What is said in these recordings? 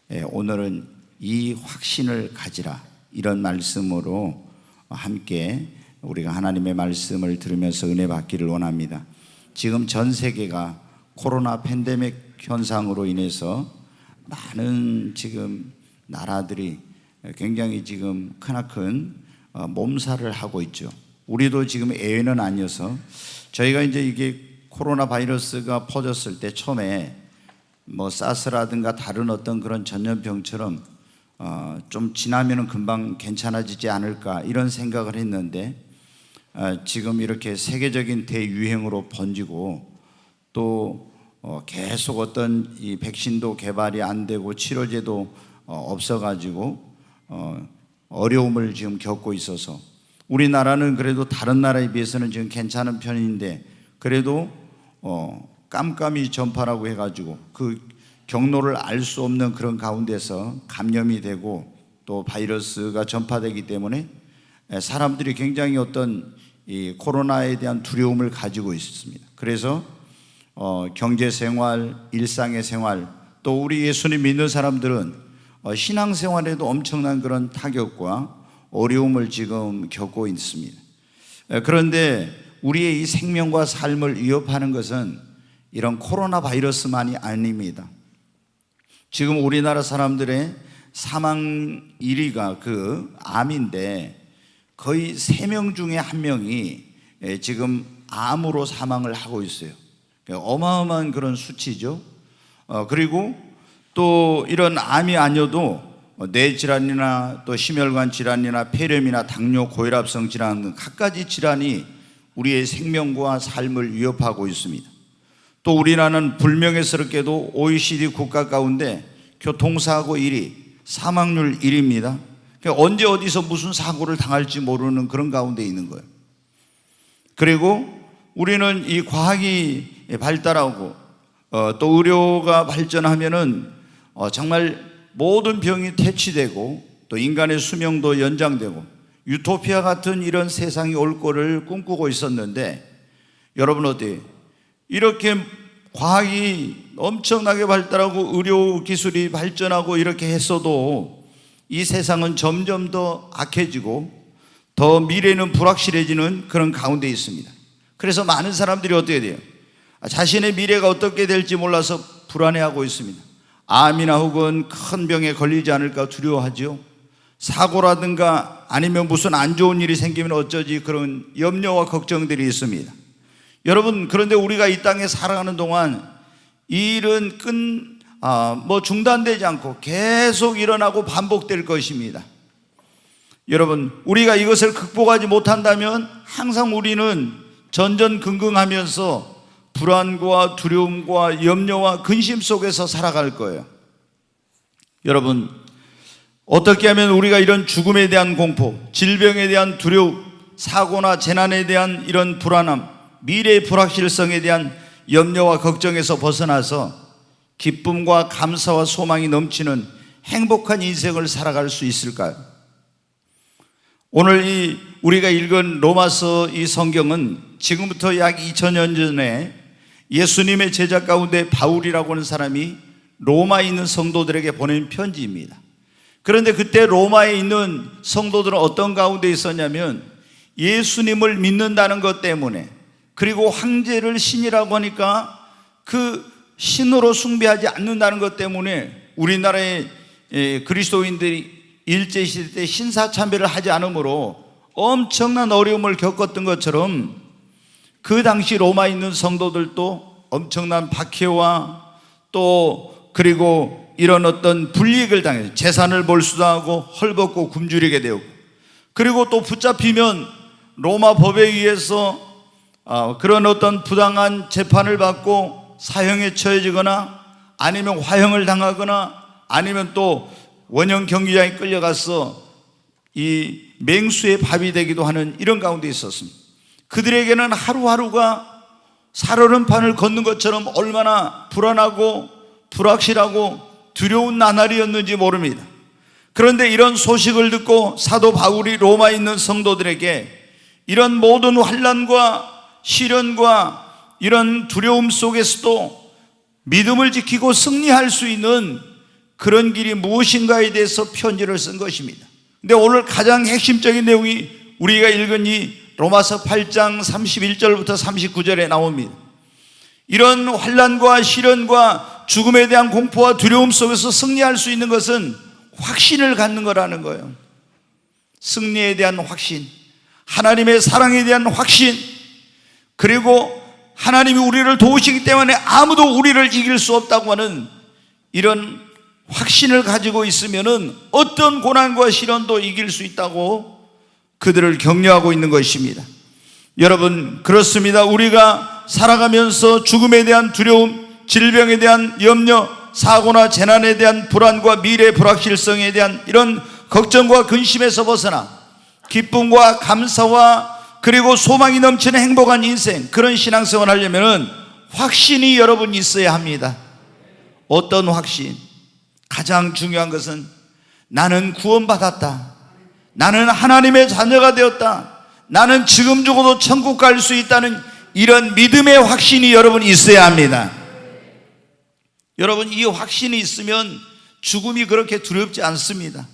오늘은 이 확신을 가지라, 이런 말씀으로 함께 우리가 하나님의 말씀을 들으면서 은혜 받기를 원합니다. 지금 전 세계가 코로나 팬데믹 현상으로 인해서 많은 지금 나라들이 굉장히 지금 크나큰 몸살을 하고 있죠. 우리도 지금 예외는 아니어서 저희가 이제 이게 코로나 바이러스가 퍼졌을 때 처음에 사스라든가 다른 어떤 그런 전염병처럼 좀 지나면은 금방 괜찮아지지 않을까 이런 생각을 했는데 지금 이렇게 세계적인 대유행으로 번지고 또 계속 어떤 이 백신도 개발이 안 되고 치료제도 없어가지고 어려움을 지금 겪고 있어서 우리나라는 그래도 다른 나라에 비해서는 지금 괜찮은 편인데 그래도 깜깜이 전파라고 해가지고 그 경로를 알 수 없는 그런 가운데서 감염이 되고 또 바이러스가 전파되기 때문에 사람들이 굉장히 어떤 이 코로나에 대한 두려움을 가지고 있습니다. 그래서 경제생활, 일상의 생활, 또 우리 예수님 믿는 사람들은 신앙생활에도 엄청난 그런 타격과 어려움을 지금 겪고 있습니다. 그런데 우리의 이 생명과 삶을 위협하는 것은 이런 코로나 바이러스만이 아닙니다. 지금 우리나라 사람들의 사망 1위가 그 암인데 거의 3명 중에 1명이 지금 암으로 사망을 하고 있어요. 어마어마한 그런 수치죠. 그리고 또 이런 암이 아니어도 뇌질환이나 또 심혈관 질환이나 폐렴이나 당뇨, 고혈압성 질환 등 갖가지 질환이 우리의 생명과 삶을 위협하고 있습니다. 또 우리나라는 불명예스럽게도 OECD 국가 가운데 교통사고 1위, 사망률 1위입니다. 그러니까 언제 어디서 무슨 사고를 당할지 모르는 그런 가운데 있는 거예요. 그리고 우리는 이 과학이 발달하고 또 의료가 발전하면은 정말 모든 병이 퇴치되고 또 인간의 수명도 연장되고 유토피아 같은 이런 세상이 올 거를 꿈꾸고 있었는데 여러분 어때요? 이렇게 과학이 엄청나게 발달하고 의료 기술이 발전하고 이렇게 했어도 이 세상은 점점 더 악해지고 더 미래는 불확실해지는 그런 가운데 있습니다. 그래서 많은 사람들이 어떻게 돼요? 자신의 미래가 어떻게 될지 몰라서 불안해하고 있습니다. 암이나 혹은 큰 병에 걸리지 않을까 두려워하죠. 사고라든가 아니면 무슨 안 좋은 일이 생기면 어쩌지 그런 염려와 걱정들이 있습니다. 여러분, 그런데 우리가 이 땅에 살아가는 동안 이 일은 중단되지 않고 계속 일어나고 반복될 것입니다. 여러분, 우리가 이것을 극복하지 못한다면 항상 우리는 전전긍긍하면서 불안과 두려움과 염려와 근심 속에서 살아갈 거예요. 여러분, 어떻게 하면 우리가 이런 죽음에 대한 공포, 질병에 대한 두려움, 사고나 재난에 대한 이런 불안함, 미래의 불확실성에 대한 염려와 걱정에서 벗어나서 기쁨과 감사와 소망이 넘치는 행복한 인생을 살아갈 수 있을까요? 오늘 우리가 읽은 로마서 이 성경은 지금부터 약 2000년 전에 예수님의 제자 가운데 바울이라고 하는 사람이 로마에 있는 성도들에게 보낸 편지입니다. 그런데 그때 로마에 있는 성도들은 어떤 가운데 있었냐면 예수님을 믿는다는 것 때문에 그리고 황제를 신이라고 하니까 그 신으로 숭배하지 않는다는 것 때문에 우리나라의 그리스도인들이 일제시대 때 신사참배를 하지 않으므로 엄청난 어려움을 겪었던 것처럼 그 당시 로마에 있는 성도들도 엄청난 박해와 또 그리고 이런 어떤 불이익을 당해서 재산을 몰수당하고 헐벗고 굶주리게 되고 그리고 또 붙잡히면 로마 법에 의해서 그런 어떤 부당한 재판을 받고 사형에 처해지거나 아니면 화형을 당하거나 아니면 또 원형 경기장에 끌려가서 이 맹수의 밥이 되기도 하는 이런 가운데 있었습니다. 그들에게는 하루하루가 살얼음판을 걷는 것처럼 얼마나 불안하고 불확실하고 두려운 나날이었는지 모릅니다. 그런데 이런 소식을 듣고 사도 바울이 로마에 있는 성도들에게 이런 모든 환난과 시련과 이런 두려움 속에서도 믿음을 지키고 승리할 수 있는 그런 길이 무엇인가에 대해서 편지를 쓴 것입니다. 근데 오늘 가장 핵심적인 내용이 우리가 읽은 이 로마서 8장 31절부터 39절에 나옵니다. 이런 환난과 시련과 죽음에 대한 공포와 두려움 속에서 승리할 수 있는 것은 확신을 갖는 거라는 거예요. 승리에 대한 확신, 하나님의 사랑에 대한 확신, 그리고 하나님이 우리를 도우시기 때문에 아무도 우리를 이길 수 없다고 하는 이런 확신을 가지고 있으면은 어떤 고난과 시련도 이길 수 있다고 그들을 격려하고 있는 것입니다. 여러분, 그렇습니다. 우리가 살아가면서 죽음에 대한 두려움, 질병에 대한 염려, 사고나 재난에 대한 불안과 미래의 불확실성에 대한 이런 걱정과 근심에서 벗어나 기쁨과 감사와 그리고 소망이 넘치는 행복한 인생, 그런 신앙생활을 하려면 확신이 여러분 있어야 합니다. 어떤 확신? 가장 중요한 것은 나는 구원받았다, 나는 하나님의 자녀가 되었다, 나는 지금 죽어도 천국 갈 수 있다는 이런 믿음의 확신이 여러분 있어야 합니다. 여러분, 이 확신이 있으면 죽음이 그렇게 두렵지 않습니다.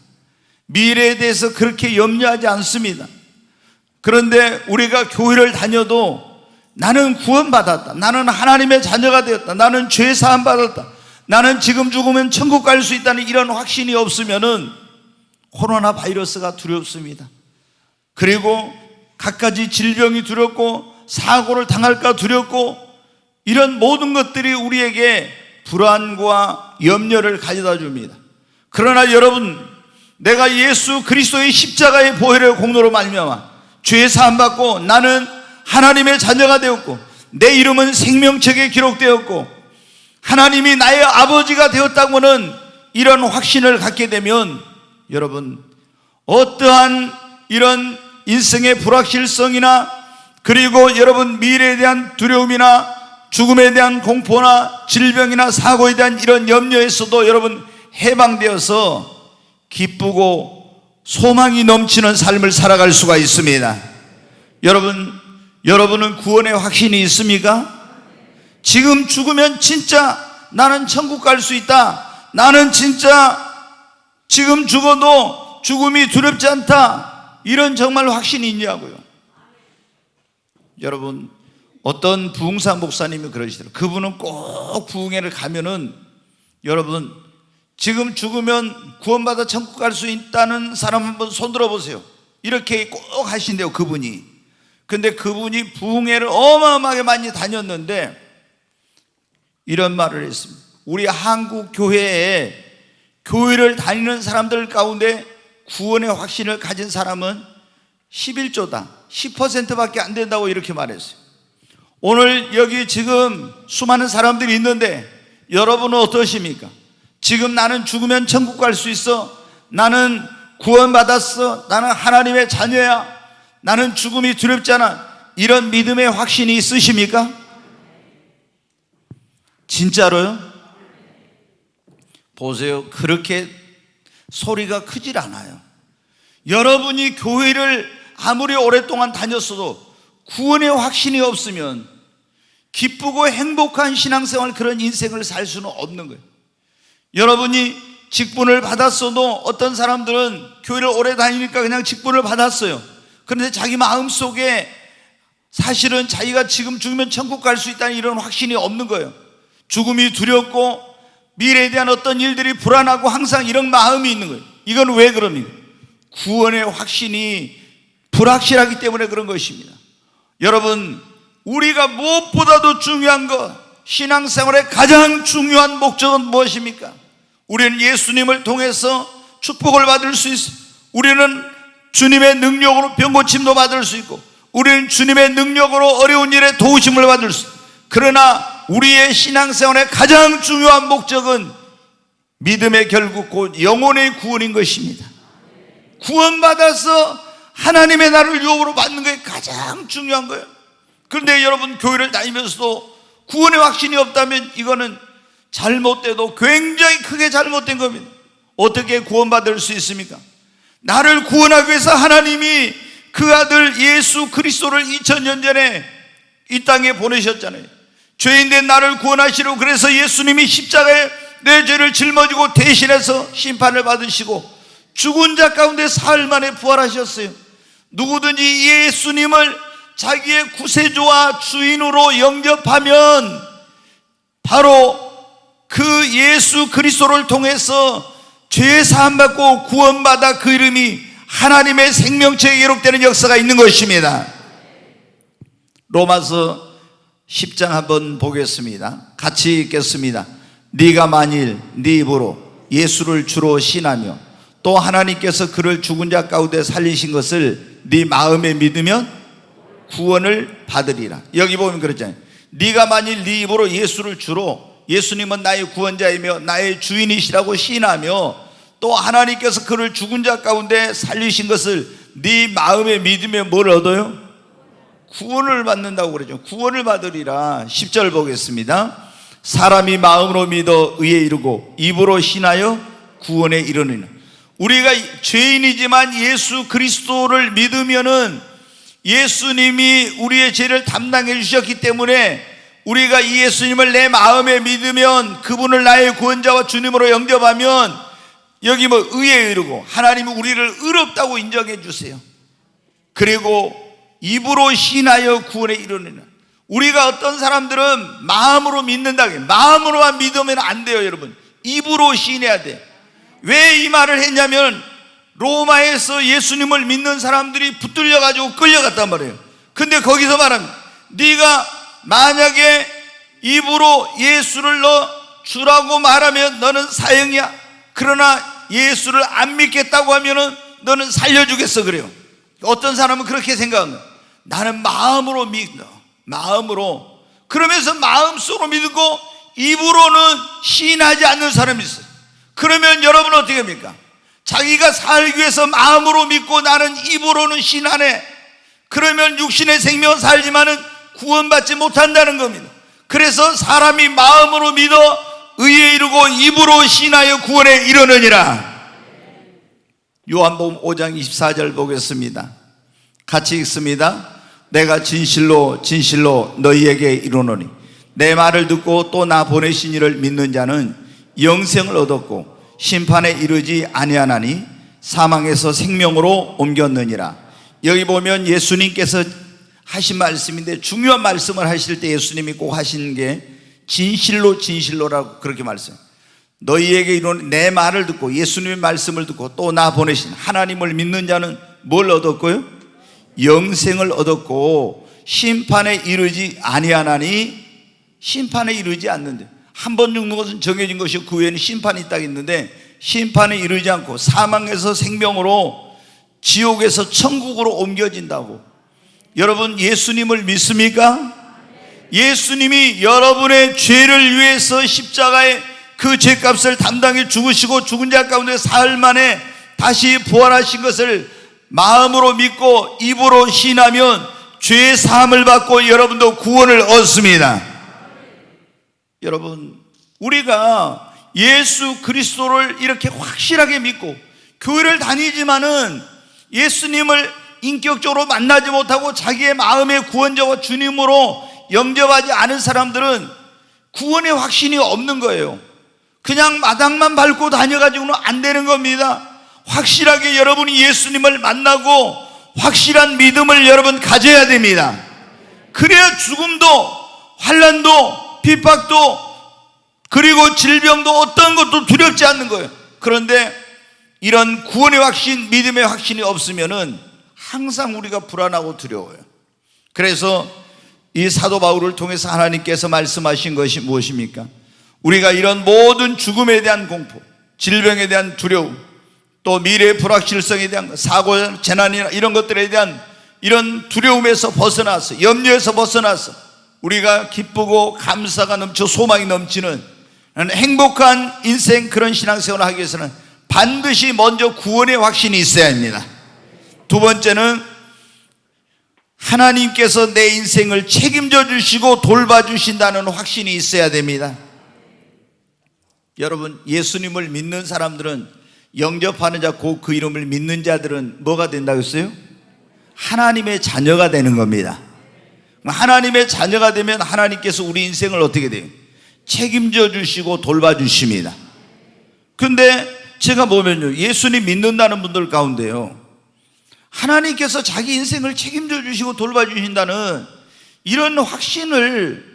미래에 대해서 그렇게 염려하지 않습니다. 그런데 우리가 교회를 다녀도 나는 구원받았다, 나는 하나님의 자녀가 되었다, 나는 죄 사함 받았다, 나는 지금 죽으면 천국 갈 수 있다는 이런 확신이 없으면은 코로나 바이러스가 두렵습니다. 그리고 갖가지 질병이 두렵고 사고를 당할까 두렵고 이런 모든 것들이 우리에게 불안과 염려를 가져다 줍니다. 그러나 여러분, 내가 예수 그리스도의 십자가의 보혈의 공로로 말미암아 죄 사함 받고 나는 하나님의 자녀가 되었고 내 이름은 생명책에 기록되었고 하나님이 나의 아버지가 되었다고 하는 이런 확신을 갖게 되면 여러분, 어떠한 이런 인생의 불확실성이나 그리고 여러분 미래에 대한 두려움이나 죽음에 대한 공포나 질병이나 사고에 대한 이런 염려에서도 여러분 해방되어서 기쁘고 소망이 넘치는 삶을 살아갈 수가 있습니다. 여러분은 구원의 확신이 있습니까? 지금 죽으면 진짜 나는 천국 갈 수 있다, 나는 진짜 지금 죽어도 죽음이 두렵지 않다, 이런 정말 확신이 있냐고요. 여러분, 어떤 부흥사 목사님이 그러시더라고요. 그분은 꼭 부흥회를 가면은 여러분, 지금 죽으면 구원받아 천국 갈 수 있다는 사람 한번 손 들어보세요. 이렇게 꼭 하신대요, 그분이. 근데 그분이 부흥회를 어마어마하게 많이 다녔는데 이런 말을 했습니다. 우리 한국 교회에 교회를 다니는 사람들 가운데 구원의 확신을 가진 사람은 11조다, 10%밖에 안 된다고 이렇게 말했어요. 오늘 여기 지금 수많은 사람들이 있는데 여러분은 어떠십니까? 지금 나는 죽으면 천국 갈 수 있어, 나는 구원받았어, 나는 하나님의 자녀야, 나는 죽음이 두렵지 않아, 이런 믿음의 확신이 있으십니까? 진짜로요? 보세요, 그렇게 소리가 크질 않아요. 여러분이 교회를 아무리 오랫동안 다녔어도 구원의 확신이 없으면 기쁘고 행복한 신앙생활, 그런 인생을 살 수는 없는 거예요. 여러분이 직분을 받았어도 어떤 사람들은 교회를 오래 다니니까 그냥 직분을 받았어요. 그런데 자기 마음속에 사실은 자기가 지금 죽으면 천국 갈 수 있다는 이런 확신이 없는 거예요. 죽음이 두렵고 미래에 대한 어떤 일들이 불안하고 항상 이런 마음이 있는 거예요. 이건 왜 그럽니까? 구원의 확신이 불확실하기 때문에 그런 것입니다. 여러분, 우리가 무엇보다도 중요한 것, 신앙생활의 가장 중요한 목적은 무엇입니까? 우리는 예수님을 통해서 축복을 받을 수 있어요. 우리는 주님의 능력으로 병고침도 받을 수 있고 우리는 주님의 능력으로 어려운 일에 도우심을 받을 수 있어요. 그러나 우리의 신앙생활의 가장 중요한 목적은 믿음의 결국 곧 영혼의 구원인 것입니다. 구원받아서 하나님의 나라를 유업으로 받는 게 가장 중요한 거예요. 그런데 여러분, 교회를 다니면서도 구원의 확신이 없다면 이거는 잘못돼도 굉장히 크게 잘못된 겁니다. 어떻게 구원받을 수 있습니까? 나를 구원하기 위해서 하나님이 그 아들 예수 그리스도를 2000년 전에 이 땅에 보내셨잖아요. 죄인된 나를 구원하시려고. 그래서 예수님이 십자가에 내 죄를 짊어지고 대신해서 심판을 받으시고 죽은 자 가운데 사흘 만에 부활하셨어요. 누구든지 예수님을 자기의 구세주와 주인으로 영접하면 바로 그 예수 그리스도를 통해서 죄 사함 받고 구원받아 그 이름이 하나님의 생명책에 기록되는 역사가 있는 것입니다. 로마서 10장 한번 보겠습니다. 같이 읽겠습니다. 네가 만일 네 입으로 예수를 주로 신하며 또 하나님께서 그를 죽은 자 가운데 살리신 것을 네 마음에 믿으면 구원을 받으리라. 여기 보면 그렇잖아요. 네가 만일 네 입으로 예수를 주로, 예수님은 나의 구원자이며 나의 주인이시라고 신하며 또 하나님께서 그를 죽은 자 가운데 살리신 것을 네 마음에 믿으면 뭘 얻어요? 구원을 받는다고 그러죠. 구원을 받으리라. 10절 보겠습니다. 사람이 마음으로 믿어 의에 이르고 입으로 신하여 구원에 이르느니라. 우리가 죄인이지만 예수 그리스도를 믿으면은 예수님이 우리의 죄를 담당해 주셨기 때문에 우리가 이 예수님을 내 마음에 믿으면, 그분을 나의 구원자와 주님으로 영접하면 여기 뭐 의에 이르고 하나님이 우리를 의롭다고 인정해 주세요. 그리고 입으로 신하여 구원에 이르느니라. 우리가 어떤 사람들은 마음으로 믿는다, 마음으로만 믿으면 안 돼요. 여러분, 입으로 신해야 돼. 왜 이 말을 했냐면 로마에서 예수님을 믿는 사람들이 붙들려 가지고 끌려갔단 말이에요. 근데 거기서 말합니다. 네가 만약에 입으로 예수를 너 주라고 말하면 너는 사형이야. 그러나 예수를 안 믿겠다고 하면은 너는 살려주겠어. 그래요. 어떤 사람은 그렇게 생각합니다. 나는 마음으로 믿어. 마음으로. 그러면서 마음속으로 믿고 입으로는 시인하지 않는 사람이 있어요. 그러면 여러분은 어떻게 합니까? 자기가 살기 위해서 마음으로 믿고 나는 입으로는 신하네. 그러면 육신의 생명은 살지만은 구원받지 못한다는 겁니다. 그래서 사람이 마음으로 믿어 의에 이르고 입으로 신하여 구원에 이르느니라. 요한복음 5장 24절 보겠습니다. 같이 읽습니다. 내가 진실로 진실로 너희에게 이르노니 내 말을 듣고 또 나 보내신 이를 믿는 자는 영생을 얻었고 심판에 이르지 아니하나니 사망에서 생명으로 옮겼느니라. 여기 보면 예수님께서 하신 말씀인데 중요한 말씀을 하실 때 예수님이 꼭 하신 게 진실로 진실로라고 그렇게 말씀해요. 너희에게 이르노니 내 말을 듣고 예수님의 말씀을 듣고 또 나 보내신 하나님을 믿는 자는 뭘 얻었고요? 영생을 얻었고 심판에 이르지 아니하나니, 심판에 이르지 않는데, 한 번 죽는 것은 정해진 것이고 그 외에는 심판이 딱 있는데 심판에 이르지 않고 사망에서 생명으로, 지옥에서 천국으로 옮겨진다고. 여러분, 예수님을 믿습니까? 예수님이 여러분의 죄를 위해서 십자가에 그 죄값을 담당해 죽으시고 죽은 자 가운데 사흘 만에 다시 부활하신 것을 마음으로 믿고 입으로 신하면 죄 사함을 받고 여러분도 구원을 얻습니다. 여러분, 우리가 예수 그리스도를 이렇게 확실하게 믿고 교회를 다니지만은 예수님을 인격적으로 만나지 못하고 자기의 마음의 구원자와 주님으로 영접하지 않은 사람들은 구원의 확신이 없는 거예요. 그냥 마당만 밟고 다녀가지고는 안 되는 겁니다. 확실하게 여러분이 예수님을 만나고 확실한 믿음을 여러분 가져야 됩니다. 그래야 죽음도 환난도 핍박도 그리고 질병도 어떤 것도 두렵지 않는 거예요. 그런데 이런 구원의 확신, 믿음의 확신이 없으면은 항상 우리가 불안하고 두려워요. 그래서 이 사도 바울을 통해서 하나님께서 말씀하신 것이 무엇입니까? 우리가 이런 모든 죽음에 대한 공포, 질병에 대한 두려움, 또 미래의 불확실성에 대한 사고, 재난이나 이런 것들에 대한 이런 두려움에서 벗어나서, 염려에서 벗어나서 우리가 기쁘고 감사가 넘쳐 소망이 넘치는 행복한 인생, 그런 신앙생활을 하기 위해서는 반드시 먼저 구원의 확신이 있어야 합니다. 두 번째는 하나님께서 내 인생을 책임져 주시고 돌봐주신다는 확신이 있어야 됩니다. 여러분, 예수님을 믿는 사람들은, 영접하는 자, 그 이름을 믿는 자들은 뭐가 된다고 했어요? 하나님의 자녀가 되는 겁니다. 하나님의 자녀가 되면 하나님께서 우리 인생을 어떻게 돼요? 책임져 주시고 돌봐주십니다. 근데 제가 보면요, 예수님 믿는다는 분들 가운데요, 하나님께서 자기 인생을 책임져 주시고 돌봐주신다는 이런 확신을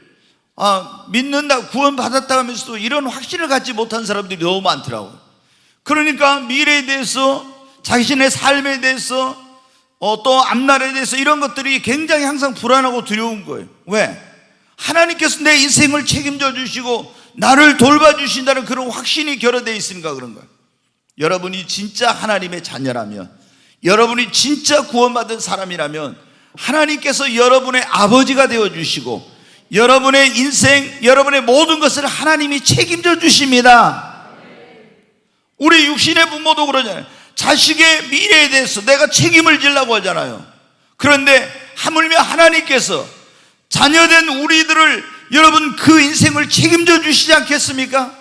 믿는다, 구원받았다 하면서도 이런 확신을 갖지 못한 사람들이 너무 많더라고요. 그러니까 미래에 대해서, 자신의 삶에 대해서, 또 앞날에 대해서 이런 것들이 굉장히 항상 불안하고 두려운 거예요. 왜? 하나님께서 내 인생을 책임져 주시고 나를 돌봐주신다는 그런 확신이 결여되어 있으니까 그런 거예요. 여러분이 진짜 하나님의 자녀라면, 여러분이 진짜 구원받은 사람이라면 하나님께서 여러분의 아버지가 되어주시고 여러분의 인생, 여러분의 모든 것을 하나님이 책임져 주십니다. 우리 육신의 부모도 그러잖아요. 자식의 미래에 대해서 내가 책임을 지려고 하잖아요. 그런데 하물며 하나님께서 자녀된 우리들을, 여러분 그 인생을 책임져 주시지 않겠습니까?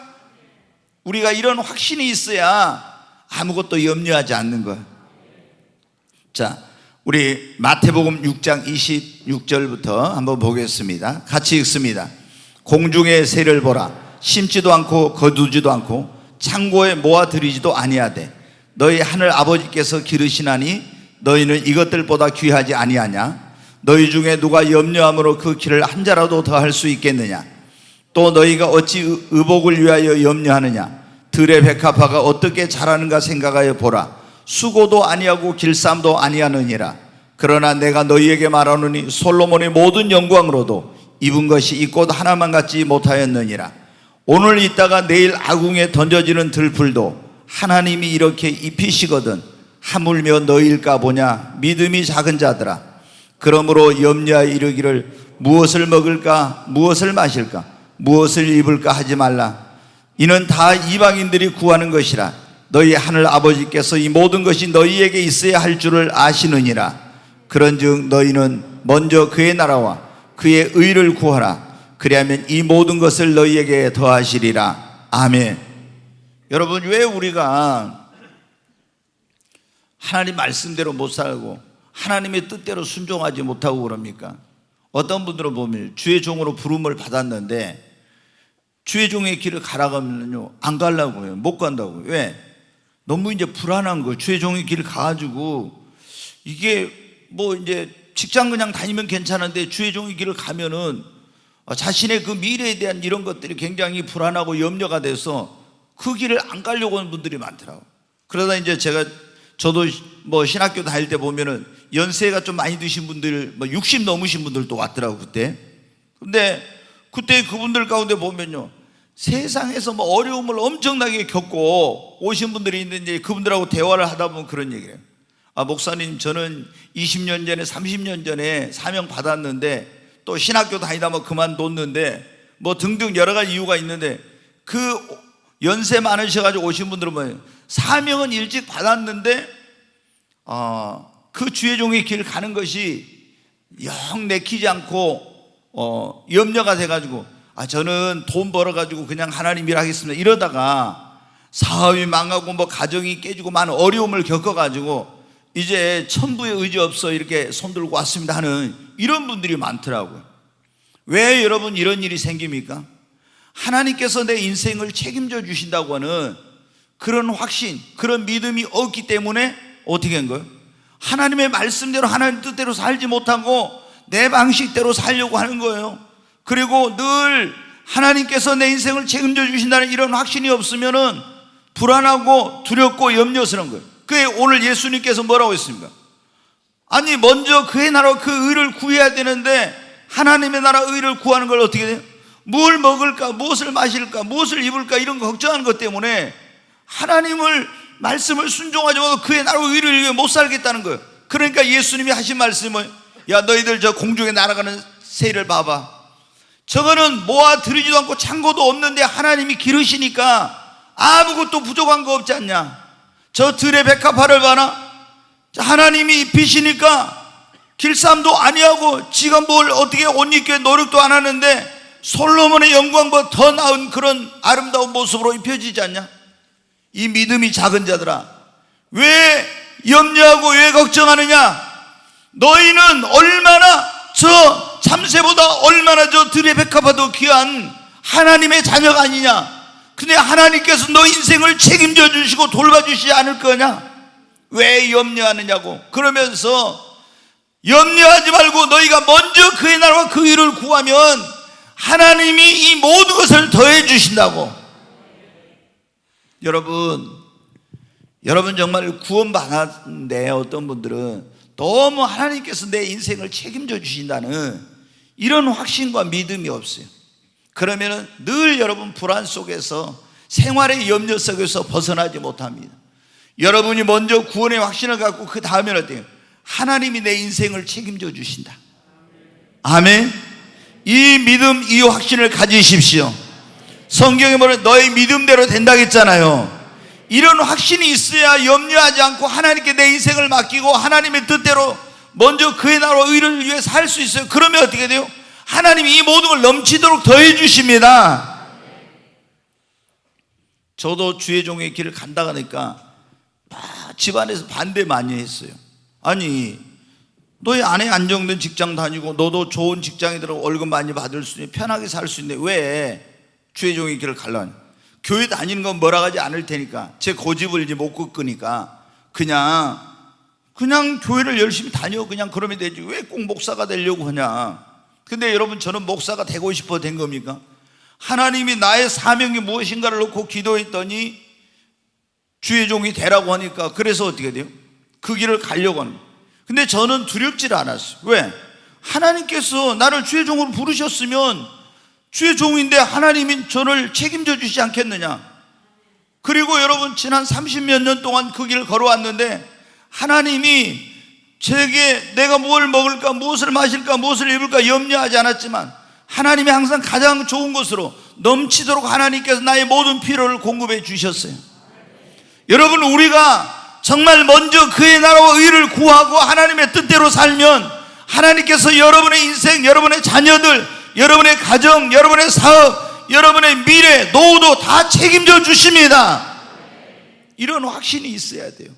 우리가 이런 확신이 있어야 아무것도 염려하지 않는 거예요. 자, 우리 마태복음 6장 26절부터 한번 보겠습니다. 같이 읽습니다. 공중의 새를 보라. 심지도 않고 거두지도 않고 창고에 모아들이지도 아니하되 너희 하늘 아버지께서 기르시나니 너희는 이것들보다 귀하지 아니하냐? 너희 중에 누가 염려함으로 그 길을 한 자라도 더 할 수 있겠느냐? 또 너희가 어찌 의복을 위하여 염려하느냐? 들의 백합화가 어떻게 자라는가 생각하여 보라. 수고도 아니하고 길쌈도 아니하느니라. 그러나 내가 너희에게 말하노니 솔로몬의 모든 영광으로도 입은 것이 이 꽃 하나만 갖지 못하였느니라. 오늘 있다가 내일 아궁에 던져지는 들풀도 하나님이 이렇게 입히시거든 하물며 너희일까 보냐? 믿음이 작은 자들아. 그러므로 염려하여 이르기를 무엇을 먹을까, 무엇을 마실까, 무엇을 입을까 하지 말라. 이는 다 이방인들이 구하는 것이라. 너희 하늘 아버지께서 이 모든 것이 너희에게 있어야 할 줄을 아시느니라. 그런즉 너희는 먼저 그의 나라와 그의 의를 구하라. 그리하면 이 모든 것을 너희에게 더하시리라. 아멘. 여러분, 왜 우리가 하나님 말씀대로 못 살고 하나님의 뜻대로 순종하지 못하고 그럽니까? 어떤 분들은 보면 주의 종으로 부름을 받았는데 주의 종의 길을 가라고 하면요, 안 가려고 해요. 못 간다고요. 왜? 너무 이제 불안한 거예요. 주의 종의 길을 가가지고 이게 뭐 이제 직장 그냥 다니면 괜찮은데 주의 종의 길을 가면은 자신의 그 미래에 대한 이런 것들이 굉장히 불안하고 염려가 돼서 그 길을 안 가려고 하는 분들이 많더라고요. 그러다 이제 저도 뭐 신학교 다닐 때 보면은 연세가 좀 많이 드신 분들, 뭐 60 넘으신 분들도 왔더라고 그때. 근데 그때 그분들 가운데 보면요, 세상에서 뭐 어려움을 엄청나게 겪고 오신 분들이 있는데 그분들하고 대화를 하다 보면 그런 얘기를 해요. 목사님, 저는 20년 전에 30년 전에 사명 받았는데 또 신학교 다니다 뭐 그만뒀는데 뭐 등등 여러 가지 이유가 있는데 그 연세 많으셔가지고 오신 분들은 뭐예요? 사명은 일찍 받았는데 그 주의 종의 길 가는 것이 영 내키지 않고 염려가 돼가지고 저는 돈 벌어가지고 그냥 하나님 일하겠습니다 이러다가 사업이 망하고 뭐 가정이 깨지고 많은 어려움을 겪어가지고 이제 천부의 의지 없어 이렇게 손들고 왔습니다 하는 이런 분들이 많더라고요. 왜 여러분 이런 일이 생깁니까? 하나님께서 내 인생을 책임져 주신다고 하는 그런 확신, 그런 믿음이 없기 때문에 어떻게 한 거예요? 하나님의 말씀대로 하나님 뜻대로 살지 못하고 내 방식대로 살려고 하는 거예요. 그리고 늘 하나님께서 내 인생을 책임져 주신다는 이런 확신이 없으면은 불안하고 두렵고 염려스러운 거예요. 그게 오늘 예수님께서 뭐라고 했습니까? 아니 먼저 그의 나라와 그 의를 구해야 되는데 하나님의 나라 의를 구하는 걸 어떻게 돼요? 뭘 먹을까, 무엇을 마실까, 무엇을 입을까 이런 거 걱정하는 것 때문에 하나님을 말씀을 순종하지 못하고 그의 나라와 의를 위해 못 살겠다는 거예요. 그러니까 예수님이 하신 말씀은 야 너희들 저 공중에 날아가는 새를 봐봐. 저거는 모아 들이지도 않고 창고도 없는데 하나님이 기르시니까 아무것도 부족한 거 없지 않냐. 저 들의 백합화를 봐라. 하나님이 입히시니까 길쌈도 아니하고 지가 뭘 어떻게 옷 입게 노력도 안 하는데 솔로몬의 영광보다 더 나은 그런 아름다운 모습으로 입혀지지 않냐. 이 믿음이 작은 자들아, 왜 염려하고 왜 걱정하느냐? 너희는 얼마나 저 참새보다 얼마나 저 들의 백합화도 귀한 하나님의 자녀가 아니냐? 근데 하나님께서 너 인생을 책임져 주시고 돌봐주시지 않을 거냐? 왜 염려하느냐고. 그러면서 염려하지 말고 너희가 먼저 그의 나라와 그 일을 구하면 하나님이 이 모든 것을 더해 주신다고. 여러분 정말 구원받았는데 어떤 분들은 너무 하나님께서 내 인생을 책임져 주신다는 이런 확신과 믿음이 없어요. 그러면 늘 여러분 불안 속에서 생활의 염려 속에서 벗어나지 못합니다. 여러분이 먼저 구원의 확신을 갖고 그 다음에는 어때요? 하나님이 내 인생을 책임져 주신다. 아멘. 이 믿음, 이 확신을 가지십시오. 성경에 보면 너의 믿음대로 된다고 했잖아요. 이런 확신이 있어야 염려하지 않고 하나님께 내 인생을 맡기고 하나님의 뜻대로 먼저 그의 나라와 의를 위해 살 수 있어요. 그러면 어떻게 돼요? 하나님이 이 모든 걸 넘치도록 더해 주십니다. 저도 주의 종의 길을 간다고 하니까 집안에서 반대 많이 했어요. 아니, 너의 아내 안정된 직장 다니고 너도 좋은 직장에 들어 월급 많이 받을 수 있는 편하게 살 수 있는데 왜 주의 종의 길을 가려니? 교회 다니는 건 뭐라 하지 않을 테니까, 제 고집을 이제 못 꺾으니까 그냥 교회를 열심히 다녀. 그냥 그러면 되지. 왜 꼭 목사가 되려고 하냐? 근데 여러분, 저는 목사가 되고 싶어 된 겁니까? 하나님이 나의 사명이 무엇인가를 놓고 기도했더니 주의 종이 되라고 하니까, 그래서 어떻게 돼요? 그 길을 가려고 하는 거예요. 근데 저는 두렵질 않았어요. 왜? 하나님께서 나를 주의 종으로 부르셨으면 주의 종인데 하나님이 저를 책임져 주시지 않겠느냐? 그리고 여러분, 지난 30몇 년 동안 그 길을 걸어왔는데 하나님이 제게 내가 뭘 먹을까, 무엇을 마실까, 무엇을 입을까 염려하지 않았지만 하나님이 항상 가장 좋은 것으로 넘치도록 하나님께서 나의 모든 필요를 공급해 주셨어요. 여러분, 우리가 정말 먼저 그의 나라와 의를 구하고 하나님의 뜻대로 살면 하나님께서 여러분의 인생, 여러분의 자녀들, 여러분의 가정, 여러분의 사업, 여러분의 미래, 노후도 다 책임져 주십니다. 이런 확신이 있어야 돼요.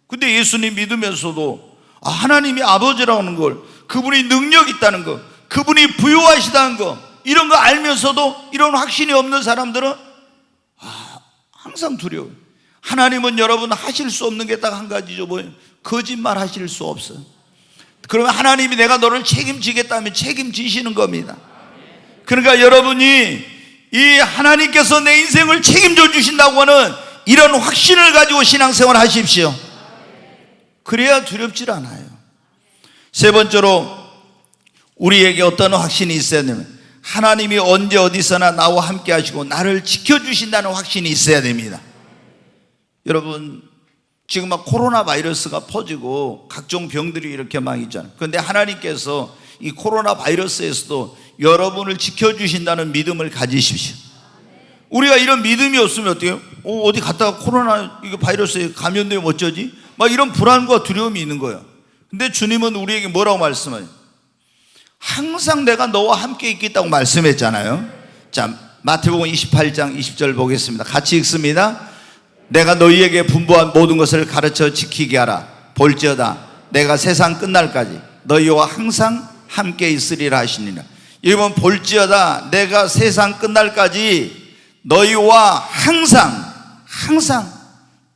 근데 예수님 믿으면서도 하나님이 아버지라는 걸, 그분이 능력 있다는 거, 그분이 부유하시다는 거, 이런 거 알면서도 이런 확신이 없는 사람들은 항상 두려워요. 하나님은 여러분 하실 수 없는 게 딱 한 가지죠. 뭐예요? 거짓말 하실 수 없어요. 그러면 하나님이 내가 너를 책임지겠다면 책임지시는 겁니다. 그러니까 여러분이 이 하나님께서 내 인생을 책임져 주신다고 하는 이런 확신을 가지고 신앙생활 하십시오. 그래야 두렵질 않아요. 세 번째로 우리에게 어떤 확신이 있어야 되냐면, 하나님이 언제 어디서나 나와 함께 하시고 나를 지켜주신다는 확신이 있어야 됩니다. 여러분, 지금 막 코로나 바이러스가 퍼지고 각종 병들이 이렇게 막 있잖아요. 그런데 하나님께서 이 코로나 바이러스에서도 여러분을 지켜주신다는 믿음을 가지십시오. 우리가 이런 믿음이 없으면 어때요? 어디 갔다가 코로나 이거 바이러스에 감염되면 어쩌지? 막 이런 불안과 두려움이 있는 거예요. 근데 주님은 우리에게 뭐라고 말씀해요? 항상 내가 너와 함께 있겠다고 말씀했잖아요. 자, 마태복음 28장 20절 보겠습니다. 같이 읽습니다. 내가 너희에게 분부한 모든 것을 가르쳐 지키게 하라. 볼지어다 내가 세상 끝날까지 너희와 항상 함께 있으리라 하시니라. 여러분, 볼지어다 내가 세상 끝날까지 너희와 항상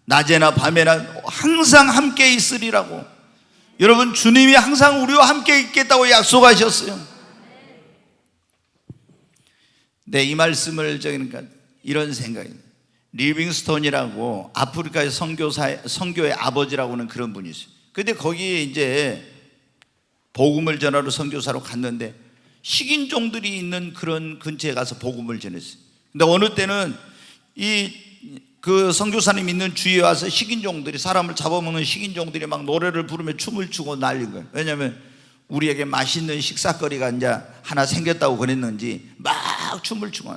낮에나 밤에나 항상 함께 있으리라고. 여러분, 주님이 항상 우리와 함께 있겠다고 약속하셨어요. 네, 이 말씀을 그러니까 이런 생각입니다. 리빙스톤이라고 아프리카의 선교의 아버지라고 하는 그런 분이 있어요. 근데 거기에 이제 복음을 전하러 선교사로 갔는데 식인종들이 있는 그런 근처에 가서 복음을 전했어요. 근데 어느 때는 그 선교사님 있는 주위에 와서 식인종들이, 사람을 잡아먹는 식인종들이 막 노래를 부르며 춤을 추고 난린 거예요. 왜냐하면 우리에게 맛있는 식사거리가 이제 하나 생겼다고 그랬는지 막 춤을 추고.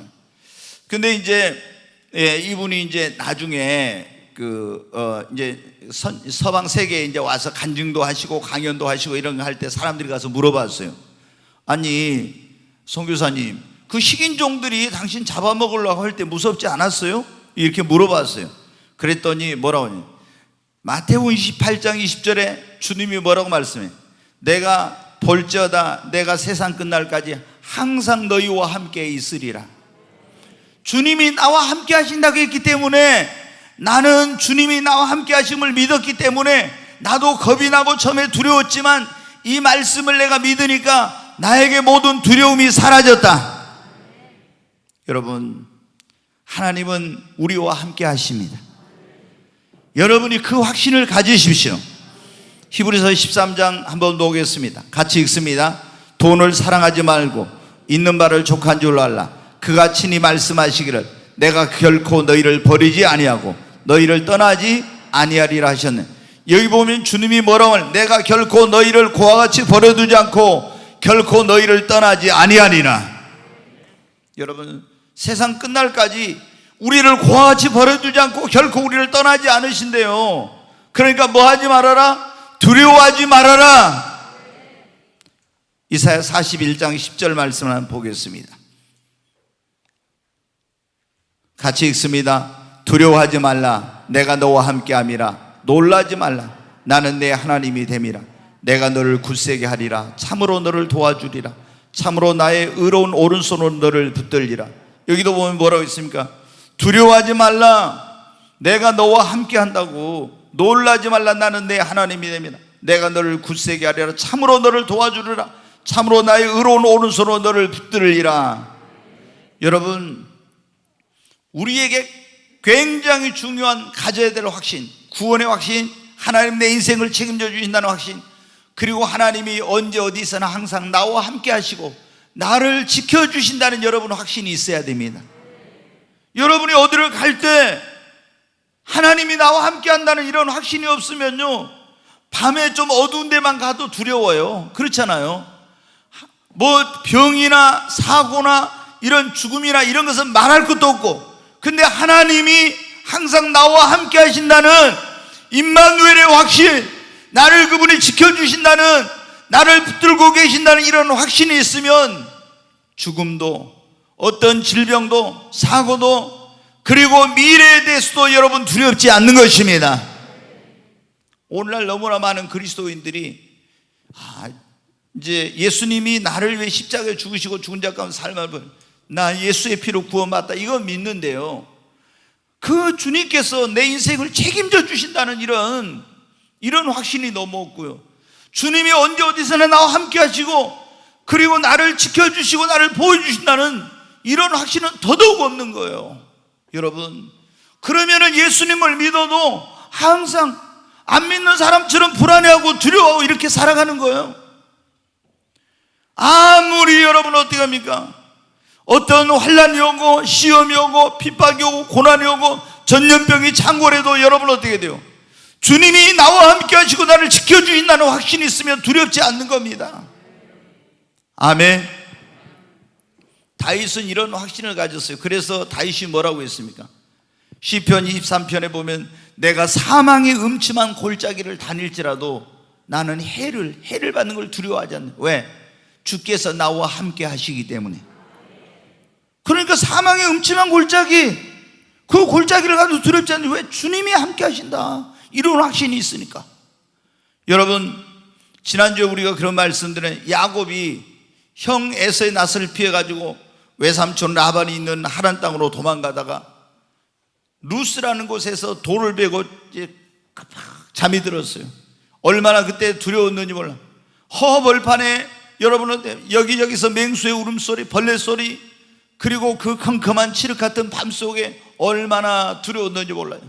근데 이제 이분이 이제 나중에 이제 서방 세계에 이제 와서 간증도 하시고 강연도 하시고 이런 거 할 때 사람들이 가서 물어봤어요. 아니, 선교사님, 그 식인종들이 당신 잡아먹으려고 할 때 무섭지 않았어요? 이렇게 물어봤어요. 그랬더니 뭐라고 하냐, 마태복음 28장 20절에 주님이 뭐라고 말씀해? 내가 볼지어다 내가 세상 끝날까지 항상 너희와 함께 있으리라. 주님이 나와 함께 하신다고 했기 때문에, 나는 주님이 나와 함께 하심을 믿었기 때문에 나도 겁이 나고 처음에 두려웠지만 이 말씀을 내가 믿으니까 나에게 모든 두려움이 사라졌다. 여러분, 하나님은 우리와 함께 하십니다. 여러분이 그 확신을 가지십시오. 히브리서 13장 한번 보겠습니다. 같이 읽습니다. 돈을 사랑하지 말고 있는 바를 족한 줄로 알라. 그가 친히 말씀하시기를 내가 결코 너희를 버리지 아니하고 너희를 떠나지 아니하리라 하셨네. 여기 보면 주님이 뭐라고 하냐, 내가 결코 너희를 고와 같이 버려두지 않고 결코 너희를 떠나지 아니하리라. 여러분, 세상 끝날까지 우리를 고와 같이 버려두지 않고 결코 우리를 떠나지 않으신대요. 그러니까 뭐 하지 말아라? 두려워하지 말아라. 이사야 41장 10절 말씀을 한번 보겠습니다. 같이 읽습니다. 두려워하지 말라. 내가 너와 함께함이라. 놀라지 말라. 나는 내 하나님이 됨이라. 내가 너를 굳세게 하리라. 참으로 너를 도와주리라. 참으로 나의 의로운 오른손으로 너를 붙들리라. 여기도 보면 뭐라고 있습니까? 두려워하지 말라. 내가 너와 함께한다고. 놀라지 말라. 나는 내 하나님이 됨이라. 내가 너를 굳세게 하리라. 참으로 너를 도와주리라. 참으로 나의 의로운 오른손으로 너를 붙들리라. 여러분, 우리에게 굉장히 중요한 가져야 될 확신, 구원의 확신, 하나님 내 인생을 책임져 주신다는 확신, 그리고 하나님이 언제 어디서나 항상 나와 함께 하시고 나를 지켜주신다는 여러분의 확신이 있어야 됩니다. 여러분이 어디를 갈 때 하나님이 나와 함께 한다는 이런 확신이 없으면요, 밤에 좀 어두운 데만 가도 두려워요. 그렇잖아요. 뭐 병이나 사고나 이런 죽음이나 이런 것은 말할 것도 없고, 근데 하나님이 항상 나와 함께 하신다는 임마누엘의 확신, 나를 그분이 지켜주신다는, 나를 붙들고 계신다는 이런 확신이 있으면 죽음도, 어떤 질병도, 사고도, 그리고 미래에 대해서도 여러분 두렵지 않는 것입니다. 오늘날 너무나 많은 그리스도인들이 이제 예수님이 나를 위해 십자가에 죽으시고 죽은 자 가운데 삶을 나 예수의 피로 구원받다, 이거 믿는데요, 그 주님께서 내 인생을 책임져 주신다는 이런 확신이 너무 없고요, 주님이 언제 어디서나 나와 함께 하시고 그리고 나를 지켜주시고 나를 보여주신다는 이런 확신은 더더욱 없는 거예요. 여러분, 그러면은 예수님을 믿어도 항상 안 믿는 사람처럼 불안해하고 두려워하고 이렇게 살아가는 거예요. 아무리 여러분 어떻게 합니까? 어떤 환난이 오고 시험이 오고 핍박이 오고 고난이 오고 전염병이 창궐해도 여러분 어떻게 돼요? 주님이 나와 함께 하시고 나를 지켜주신다는 확신이 있으면 두렵지 않는 겁니다. 아멘. 다윗은 이런 확신을 가졌어요. 그래서 다윗이 뭐라고 했습니까? 시편 23편에 보면 내가 사망의 음침한 골짜기를 다닐지라도 나는 해를 받는 걸 두려워하지 않는. 왜? 주께서 나와 함께 하시기 때문에. 그러니까 사망의 음침한 골짜기, 그 골짜기를 가도 두렵지 않는. 왜? 주님이 함께 하신다, 이런 확신이 있으니까. 여러분, 지난주에 우리가 그런 말씀드린, 야곱이 형 에서의 낯을 피해가지고 외삼촌 라반이 있는 하란 땅으로 도망가다가 루스라는 곳에서 돌을 베고 이제 잠이 들었어요. 얼마나 그때 두려웠는지 몰라. 허벌판에 여러분은 여기저기서 맹수의 울음소리, 벌레소리, 그리고 그 컴컴한 칠흑 같은 밤속에 얼마나 두려웠는지 몰라요.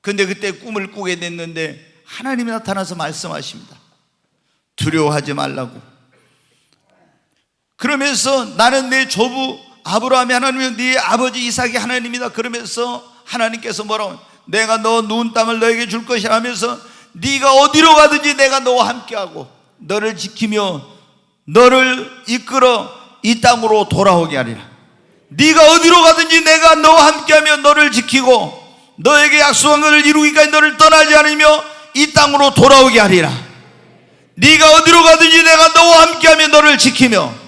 근데 그때 꿈을 꾸게 됐는데 하나님이 나타나서 말씀하십니다. 두려워하지 말라고. 그러면서 나는 내 조부 아브라함의 하나님이요 네 아버지 이삭의 하나님이다. 그러면서 하나님께서 뭐라고, 내가 너 누운 땅을 너에게 줄 것이라 하면서 네가 어디로 가든지 내가 너와 함께하고 너를 지키며 너를 이끌어 이 땅으로 돌아오게 하리라. 네가 어디로 가든지 내가 너와 함께하며 너를 지키고 너에게 약속한 것을 이루기까지 너를 떠나지 않으며 이 땅으로 돌아오게 하리라. 네가 어디로 가든지 내가 너와 함께하며 너를 지키며.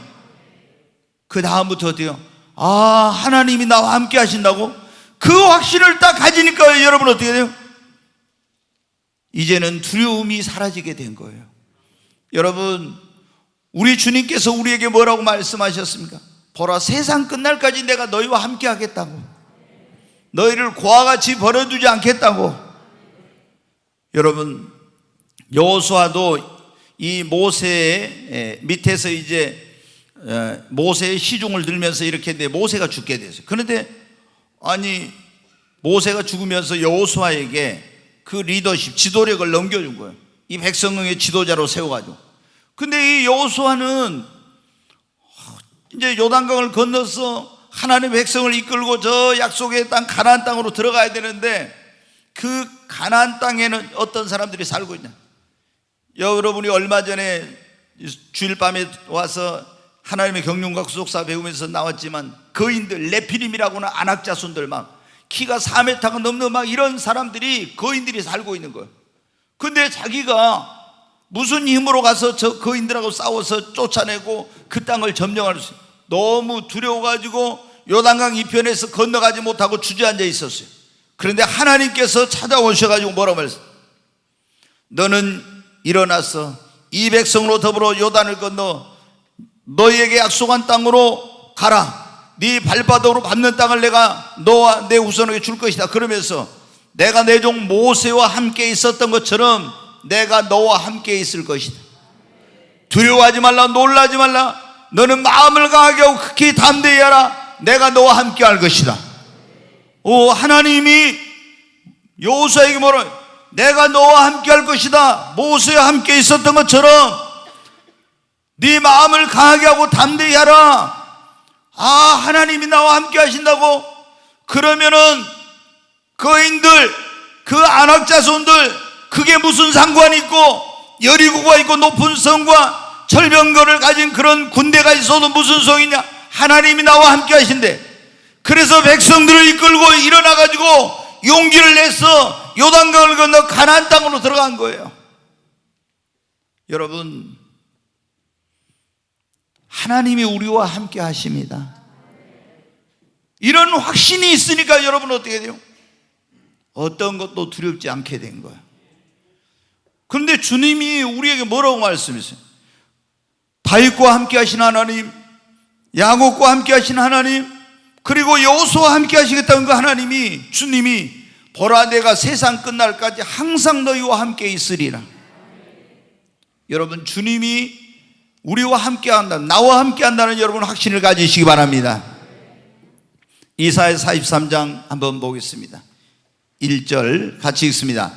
그 다음부터 어때요? 하나님이 나와 함께 하신다고? 그 확신을 딱 가지니까 여러분 어떻게 돼요? 이제는 두려움이 사라지게 된 거예요. 여러분, 우리 주님께서 우리에게 뭐라고 말씀하셨습니까? 보라, 세상 끝날까지 내가 너희와 함께 하겠다고, 너희를 고와 같이 버려두지 않겠다고. 여러분, 여호수아도 이 모세의 밑에서 이제 모세의 시중을 들면서 이렇게 했는데 모세가 죽게 됐어요. 그런데 아니, 모세가 죽으면서 여호수아에게 그 리더십, 지도력을 넘겨준 거예요. 이 백성의 지도자로 세워가지고. 근데 이 여호수아는 이제 요단강을 건너서 하나님의 백성을 이끌고 저 약속의 땅 가나안 땅으로 들어가야 되는데, 그 가나안 땅에는 어떤 사람들이 살고 있냐. 여러분이 얼마 전에 주일 밤에 와서 하나님의 경륜과 구속사 배우면서 나왔지만, 거인들, 네피림이라고는 안악자손들, 막 키가 4m가 넘는 막 이런 사람들이, 거인들이 살고 있는 거예요. 근데 자기가 무슨 힘으로 가서 저 거인들하고 싸워서 쫓아내고 그 땅을 점령할 수 있어요. 너무 두려워가지고 요단강 이편에서 건너가지 못하고 주저앉아 있었어요. 그런데 하나님께서 찾아오셔가지고 뭐라고 말했어요? 너는 일어나서 이 백성으로 더불어 요단을 건너 너희에게 약속한 땅으로 가라. 네 발바닥으로 밟는 땅을 내가 너와 내 후손에게 줄 것이다. 그러면서 내가 내 종 모세와 함께 있었던 것처럼 내가 너와 함께 있을 것이다. 두려워하지 말라, 놀라지 말라. 너는 마음을 강하게 하고 극히 담대히 하라. 내가 너와 함께 할 것이다. 하나님이 여호수아에게 뭐라, 내가 너와 함께 할 것이다. 모세와 함께 있었던 것처럼 네 마음을 강하게 하고 담대히 하라. 하나님이 나와 함께 하신다고? 그러면은 거인들, 그 안악자손들, 그게 무슨 상관이 있고, 여리고가 있고 높은 성과 철병거를 가진 그런 군대가 있어도 무슨 소용이냐? 하나님이 나와 함께 하신대. 그래서 백성들을 이끌고 일어나가지고 용기를 내서 요단강을 건너 가나안 땅으로 들어간 거예요. 여러분, 하나님이 우리와 함께 하십니다. 이런 확신이 있으니까 여러분 어떻게 돼요? 어떤 것도 두렵지 않게 된 거예요. 그런데 주님이 우리에게 뭐라고 말씀하세요? 다윗과 함께 하신 하나님, 야곱과 함께 하신 하나님, 그리고 여호수아와 함께 하시겠다는 그 하나님이, 주님이 보라, 내가 세상 끝날까지 항상 너희와 함께 있으리라. 여러분, 주님이 우리와 함께 한다, 나와 함께 한다는 여러분 확신을 가지시기 바랍니다. 이사야 43장 한번 보겠습니다. 1절 같이 읽습니다.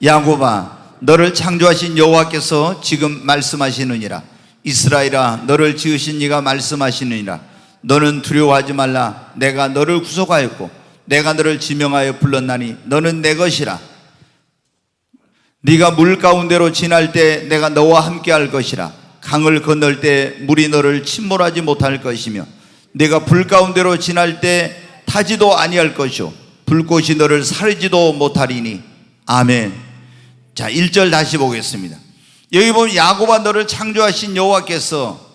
야곱아, 너를 창조하신 여호와께서 지금 말씀하시느니라. 이스라엘아, 너를 지으신 이가 말씀하시느니라. 너는 두려워하지 말라. 내가 너를 구속하였고 내가 너를 지명하여 불렀나니 너는 내 것이라. 네가 물 가운데로 지날 때 내가 너와 함께 할 것이라. 강을 건널 때 물이 너를 침몰하지 못할 것이며 네가 불 가운데로 지날 때 타지도 아니할 것이요 불꽃이 너를 사르지도 못하리니. 아멘. 자, 1절 다시 보겠습니다. 여기 보면 야곱아, 너를 창조하신 여호와께서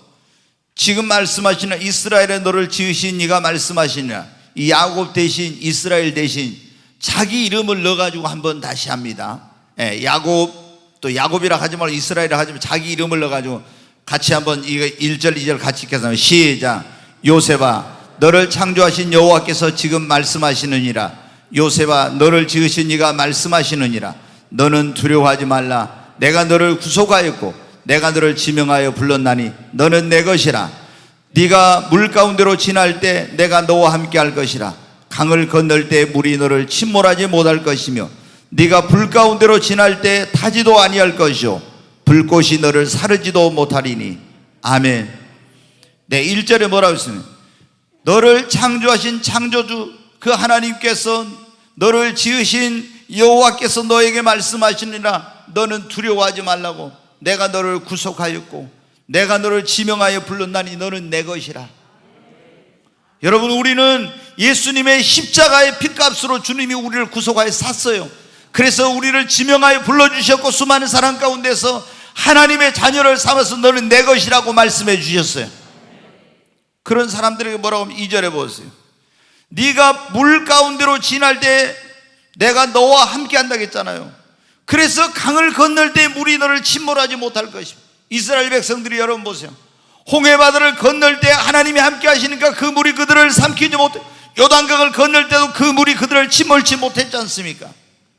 지금 말씀하시는, 이스라엘에 너를 지으신 이가 말씀하시니라. 이 야곱 대신, 이스라엘 대신 자기 이름을 넣어가지고 한번 다시 합니다. 야곱, 또 야곱이라 하지 말고 이스라엘이라 하지 말고 자기 이름을 넣어가지고 같이 한번 이거 1절 2절 같이 읽겠습니다. 시작. 요셉아, 너를 창조하신 여호와께서 지금 말씀하시느니라. 요셉아, 너를 지으신 이가 말씀하시느니라. 너는 두려워하지 말라. 내가 너를 구속하였고 내가 너를 지명하여 불렀나니 너는 내 것이라. 네가 물 가운데로 지날 때 내가 너와 함께 할 것이라. 강을 건널 때 물이 너를 침몰하지 못할 것이며 네가 불 가운데로 지날 때 타지도 아니할 것이요 불꽃이 너를 사르지도 못하리니. 아멘. 네, 1절에 뭐라고 했습니까? 너를 창조하신 창조주 그 하나님께서, 너를 지으신 여호와께서 너에게 말씀하시니라. 너는 두려워하지 말라고. 내가 너를 구속하였고 내가 너를 지명하여 불렀나니 너는 내 것이라. 여러분, 우리는 예수님의 십자가의 핏값으로 주님이 우리를 구속하여 샀어요. 그래서 우리를 지명하여 불러주셨고 수많은 사람 가운데서 하나님의 자녀를 삼아서 너는 내 것이라고 말씀해 주셨어요. 그런 사람들에게 뭐라고 하면 2절에 보세요. 네가 물 가운데로 지날 때 내가 너와 함께 한다고 했잖아요. 그래서 강을 건널 때 물이 너를 침몰하지 못할 것입니다. 이스라엘 백성들이, 여러분 보세요, 홍해바다를 건널 때 하나님이 함께 하시니까 그 물이 그들을 삼키지 못해. 요단강을 건널 때도 그 물이 그들을 침몰치 못했지 않습니까?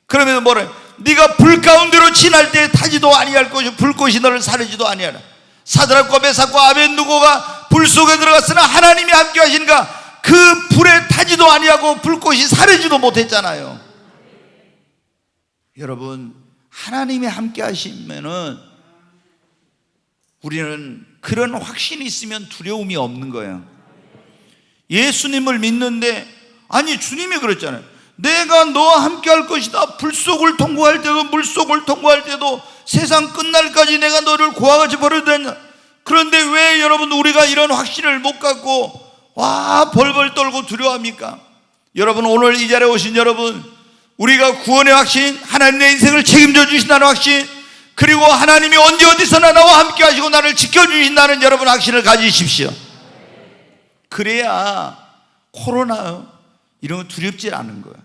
그러면 뭐래? 네가 불 가운데로 지날 때 타지도 아니할 것이고 불꽃이 너를 사르지도 아니하라. 사드락과 메삭과 아벳느고가 불 속에 들어갔으나 하나님이 함께 하시니까 그 불에 타지도 아니하고 불꽃이 사르지도 못했잖아요. 여러분, 하나님이 함께 하시면은 우리는 그런 확신이 있으면 두려움이 없는 거예요. 예수님을 믿는데, 아니 주님이 그랬잖아요. 내가 너와 함께 할 것이다. 불속을 통과할 때도 물속을 통과할 때도 세상 끝날까지 내가 너를 고아같이 버려두겠냐. 그런데 왜 여러분 우리가 이런 확신을 못 갖고 벌벌 떨고 두려워합니까? 여러분, 오늘 이 자리에 오신 여러분, 우리가 구원의 확신, 하나님 내 인생을 책임져 주신다는 확신, 그리고 하나님이 언제 어디서나 나와 함께 하시고 나를 지켜주신다는 여러분 확신을 가지십시오. 그래야 코로나 이런 거 두렵지 않은 거예요.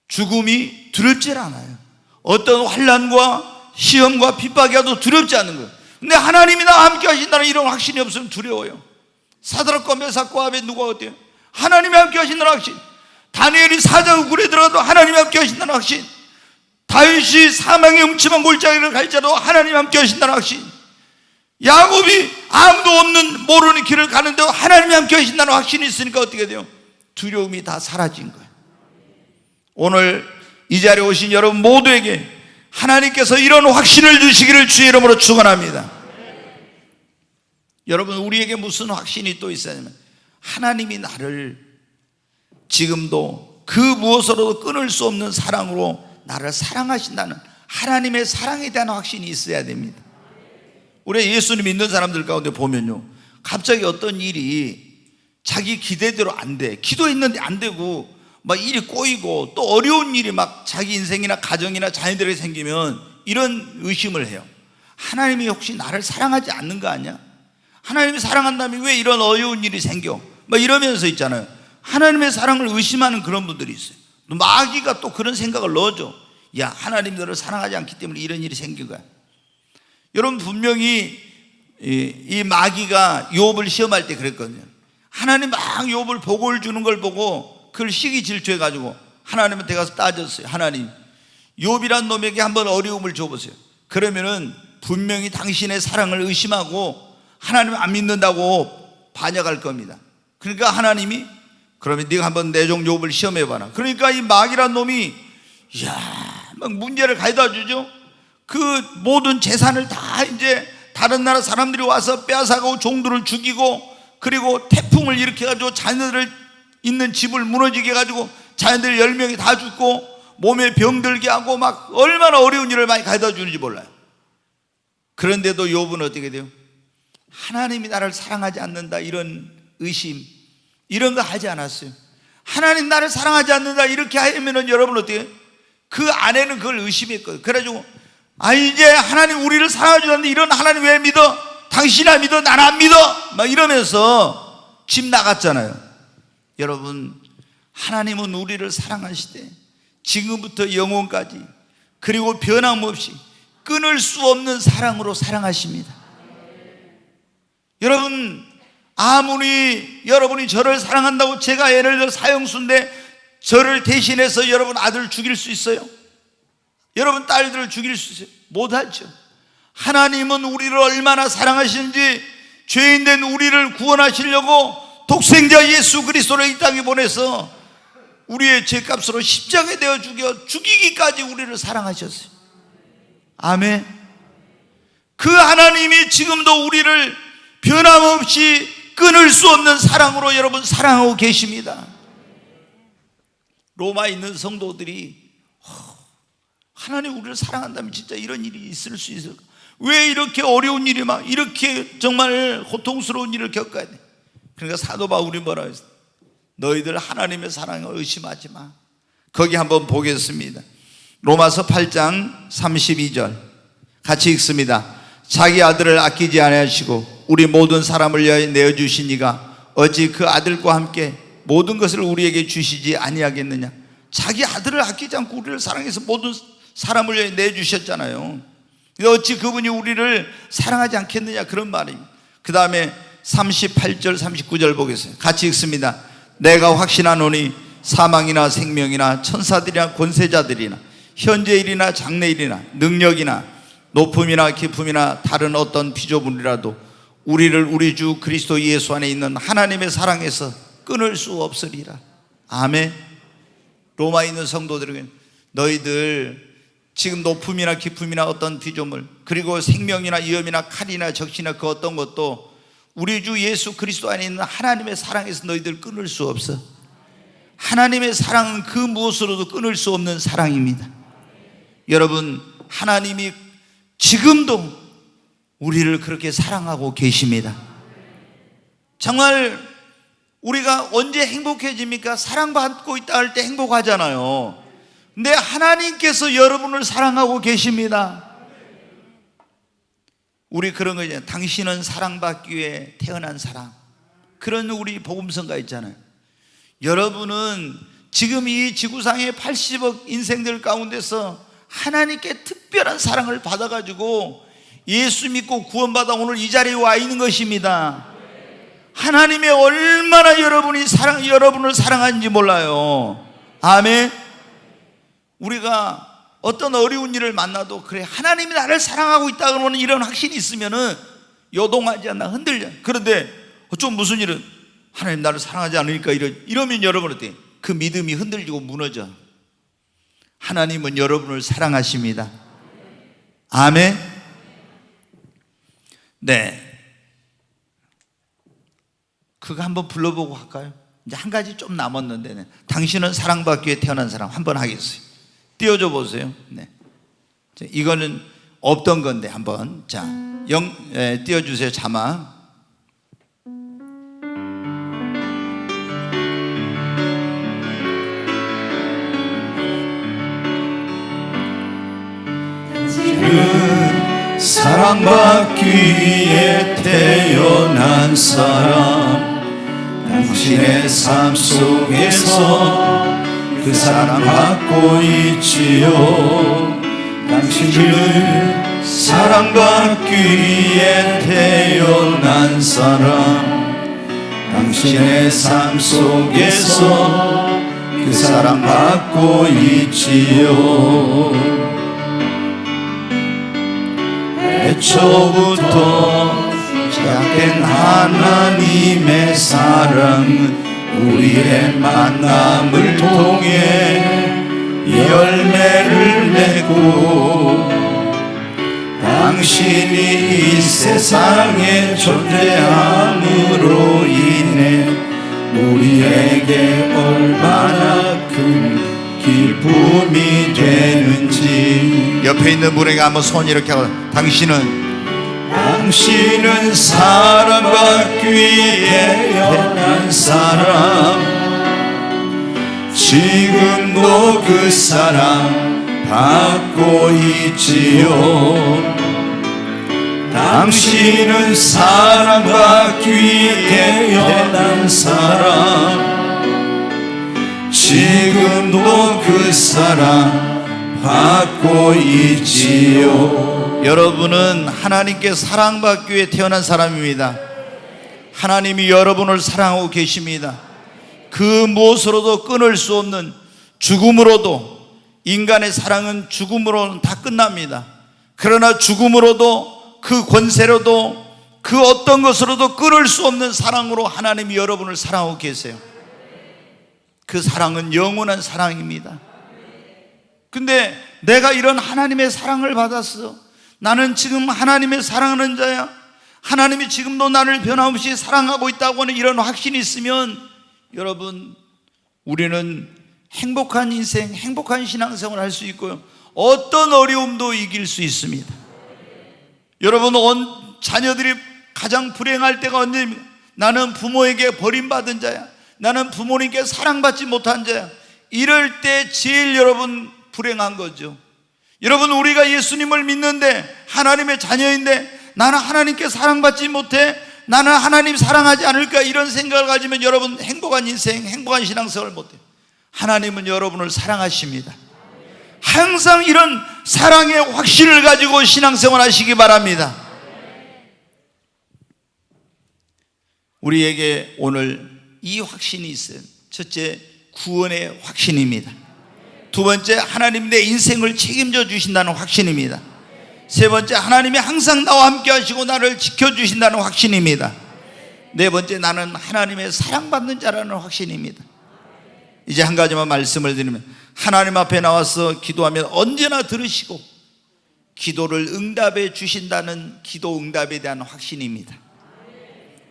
죽음이 두렵지 않아요. 어떤 환난과 시험과 핍박이 와도 두렵지 않은 거예요. 근데 하나님이 나와 함께 하신다는 이런 확신이 없으면 두려워요. 사드락과 메삭과 아벳느고가 어때요? 하나님이 함께 하신다는 확신. 다니엘이 사자의 굴에 들어가도 하나님이 함께 하신다는 확신. 다윗이 사망의 음침한 골짜기를 갈지라도 하나님이 함께 하신다는 확신. 야곱이 아무도 없는 모르는 길을 가는데도 하나님이 함께 하신다는 확신이 있으니까 어떻게 돼요? 두려움이 다 사라진 거예요. 오늘 이 자리에 오신 여러분 모두에게 하나님께서 이런 확신을 주시기를 주의 이름으로 축원합니다. 여러분, 우리에게 무슨 확신이 또 있어야 하냐면 하나님이 나를 지금도 그 무엇으로도 끊을 수 없는 사랑으로 나를 사랑하신다는 하나님의 사랑에 대한 확신이 있어야 됩니다. 우리 예수님 믿는 사람들 가운데 보면요, 갑자기 어떤 일이 자기 기대대로 안 돼. 기도했는데 안 되고 막 일이 꼬이고 또 어려운 일이 막 자기 인생이나 가정이나 자녀들에게 생기면 이런 의심을 해요. 하나님이 혹시 나를 사랑하지 않는 거 아니야? 하나님이 사랑한다면 왜 이런 어려운 일이 생겨? 막 이러면서 있잖아요. 하나님의 사랑을 의심하는 그런 분들이 있어요. 마귀가 또 그런 생각을 넣어줘. 야, 하나님이 너를 사랑하지 않기 때문에 이런 일이 생긴 거야. 여러분, 분명히 이 마귀가 욥을 시험할 때 그랬거든요. 하나님 막 욥을 복을 주는 걸 보고 그걸 시기 질투해가지고 하나님한테 가서 따졌어요. 하나님, 욥이란 놈에게 한번 어려움을 줘보세요. 그러면은 분명히 당신의 사랑을 의심하고 하나님 안 믿는다고 반역할 겁니다. 그러니까 하나님이, 그러면 네가 한번 내 종 욥을 시험해봐라. 그러니까 이 마귀란 놈이 막 문제를 가져다 주죠. 그 모든 재산을 다 이제 다른 나라 사람들이 와서 빼앗아가고 종들을 죽이고, 그리고 태풍을 일으켜가지고 자녀들 있는 집을 무너지게 해가지고 자녀들 10명이 다 죽고 몸에 병들게 하고 막 얼마나 어려운 일을 많이 가져다 주는지 몰라요. 그런데도 욥은 어떻게 돼요? 하나님이 나를 사랑하지 않는다 이런 의심, 이런 거 하지 않았어요. 하나님 나를 사랑하지 않는다 이렇게 하면은 여러분 어떻게 해요? 그 아내는 그걸 의심했거든요. 그래가지고 이제 하나님 우리를 사랑하지 않는데 이런 하나님 왜 믿어? 당신이나 믿어, 나는 안 믿어, 막 이러면서 집 나갔잖아요. 여러분, 하나님은 우리를 사랑하시되 지금부터 영원까지 그리고 변함없이 끊을 수 없는 사랑으로 사랑하십니다. 여러분, 아무리 여러분이 저를 사랑한다고 제가 예를 들어 사형수인데 저를 대신해서 여러분 아들 죽일 수 있어요? 여러분 딸들을 죽일 수 있어요? 못하죠. 하나님은 우리를 얼마나 사랑하시는지 죄인된 우리를 구원하시려고 독생자 예수 그리스도를 이 땅에 보내서 우리의 죄값으로 십자가에 되어 죽이기까지 우리를 사랑하셨어요. 아멘. 그 하나님이 지금도 우리를 변함없이 끊을 수 없는 사랑으로 여러분 사랑하고 계십니다. 로마에 있는 성도들이 하나님 우리를 사랑한다면 진짜 이런 일이 있을 수 있을까? 왜 이렇게 어려운 일이 막 이렇게 정말 고통스러운 일을 겪어야 돼? 그러니까 사도 바울이 뭐라고 했어요? 너희들 하나님의 사랑을 의심하지 마. 거기 한번 보겠습니다. 로마서 8장 32절 같이 읽습니다. 자기 아들을 아끼지 아니하시고 우리 모든 사람을 위하여 내어주신 이가 어찌 그 아들과 함께 모든 것을 우리에게 주시지 아니하겠느냐. 자기 아들을 아끼지 않고 우리를 사랑해서 모든 사람을 위해 내주셨잖아요. 어찌 그분이 우리를 사랑하지 않겠느냐 그런 말입니다. 그 다음에 38절 39절 보겠습니다. 같이 읽습니다. 내가 확신하노니 사망이나 생명이나 천사들이나 권세자들이나 현재일이나 장래일이나 능력이나 높음이나 깊음이나 다른 어떤 피조물이라도 우리를 우리 주 그리스도 예수 안에 있는 하나님의 사랑에서 끊을 수 없으리라. 아멘. 로마에 있는 성도들에게 너희들 지금 높음이나 깊음이나 어떤 피조물, 그리고 생명이나 위험이나 칼이나 적시나 그 어떤 것도 우리 주 예수 그리스도 안에 있는 하나님의 사랑에서 너희들 끊을 수 없어. 하나님의 사랑은 그 무엇으로도 끊을 수 없는 사랑입니다. 여러분, 하나님이 지금도 우리를 그렇게 사랑하고 계십니다. 정말 우리가 언제 행복해집니까? 사랑받고 있다 할 때 행복하잖아요. 근데 하나님께서 여러분을 사랑하고 계십니다. 우리 그런 거 있잖아요. 당신은 사랑받기 위해 태어난 사람, 그런 우리 복음성가 있잖아요. 여러분은 지금 이 지구상의 80억 인생들 가운데서 하나님께 특별한 사랑을 받아가지고 예수 믿고 구원받아 오늘 이 자리에 와 있는 것입니다. 하나님의 얼마나 여러분을 사랑하는지 몰라요. 아멘. 우리가 어떤 어려운 일을 만나도 그래, 하나님이 나를 사랑하고 있다 그러면 이런 확신이 있으면은 요동하지 않나, 흔들려. 그런데 좀 무슨 일은 하나님 나를 사랑하지 않으니까 이러면 여러분 어때? 그 믿음이 흔들리고 무너져. 하나님은 여러분을 사랑하십니다. 아멘. 네, 그거 한번 불러보고 할까요? 이제 한 가지 좀 남았는데, 당신은 사랑받기 위해 태어난 사람 한번 하겠어요. 띄워줘 보세요. 네, 이거는 없던 건데 한번 띄워주세요. 자막. 사랑받기 위해 태어난 사람, 당신의 삶 속에서 그 사랑받고 있지요. 당신을 사랑받기 위해 태어난 사람, 당신의 삶 속에서 그 사랑받고 있지요. 애초부터 시작된 하나님의 사랑은 우리의 만남을 통해 열매를 맺고, 당신이 이 세상에 존재함으로 인해 우리에게 얼마나 큰 기쁨이 되는지. 옆에 있는 분에게 한번 손 이렇게 하고, 당신은 사랑받기 위해 태어난 사람, 지금도 그 사랑 받고 있지요. 당신은 사랑받기 위해 태어난 사람, 지금도 그 사랑 받고 있지요. 여러분은 하나님께 사랑받기 위해 태어난 사람입니다. 하나님이 여러분을 사랑하고 계십니다. 그 무엇으로도 끊을 수 없는 죽음으로도, 인간의 사랑은 죽음으로는 다 끝납니다. 그러나 죽음으로도, 그 권세로도, 그 어떤 것으로도 끊을 수 없는 사랑으로 하나님이 여러분을 사랑하고 계세요. 그 사랑은 영원한 사랑입니다. 근데 내가 이런 하나님의 사랑을 받았어, 나는 지금 하나님의 사랑하는 자야, 하나님이 지금도 나를 변함없이 사랑하고 있다고 하는 이런 확신이 있으면, 여러분, 우리는 행복한 인생, 행복한 신앙생활을 할 수 있고요, 어떤 어려움도 이길 수 있습니다. 여러분, 자녀들이 가장 불행할 때가 언제입니까? 나는 부모에게 버림받은 자야, 나는 부모님께 사랑받지 못한 자야. 이럴 때 제일 여러분 불행한 거죠. 여러분, 우리가 예수님을 믿는데, 하나님의 자녀인데, 나는 하나님께 사랑받지 못해, 나는 하나님 사랑하지 않을까, 이런 생각을 가지면 여러분 행복한 인생, 행복한 신앙생활을 못해요. 하나님은 여러분을 사랑하십니다. 항상 이런 사랑의 확신을 가지고 신앙생활 하시기 바랍니다. 우리에게 오늘 이 확신이 있어요. 첫째, 구원의 확신입니다. 두 번째, 하나님 내 인생을 책임져 주신다는 확신입니다. 세 번째, 하나님이 항상 나와 함께 하시고 나를 지켜주신다는 확신입니다. 네 번째, 나는 하나님의 사랑받는 자라는 확신입니다. 이제 한 가지만 말씀을 드리면, 하나님 앞에 나와서 기도하면 언제나 들으시고 기도를 응답해 주신다는 기도 응답에 대한 확신입니다.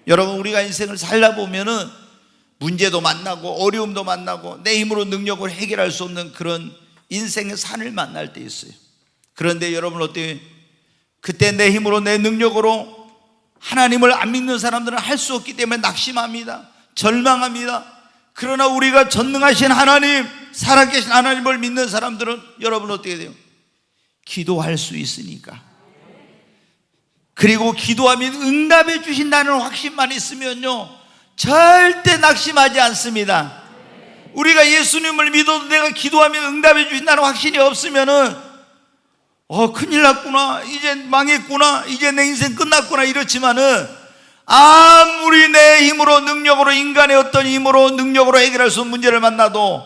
여러분, 우리가 인생을 살다 보면은 문제도 만나고 어려움도 만나고 내 힘으로 능력을 해결할 수 없는 그런 인생의 산을 만날 때 있어요. 그런데 여러분 어때요? 그때 내 힘으로 내 능력으로 하나님을 안 믿는 사람들은 할 수 없기 때문에 낙심합니다. 절망합니다. 그러나 우리가 전능하신 하나님, 살아계신 하나님을 믿는 사람들은 여러분 어떻게 돼요? 기도할 수 있으니까. 그리고 기도하면 응답해 주신다는 확신만 있으면요 절대 낙심하지 않습니다. 우리가 예수님을 믿어도 내가 기도하면 응답해 주신다는 확신이 없으면은 큰일 났구나, 이제 망했구나, 이제 내 인생 끝났구나 이렇지만은 아무리 내 힘으로 능력으로 인간의 어떤 힘으로 능력으로 해결할 수 없는 문제를 만나도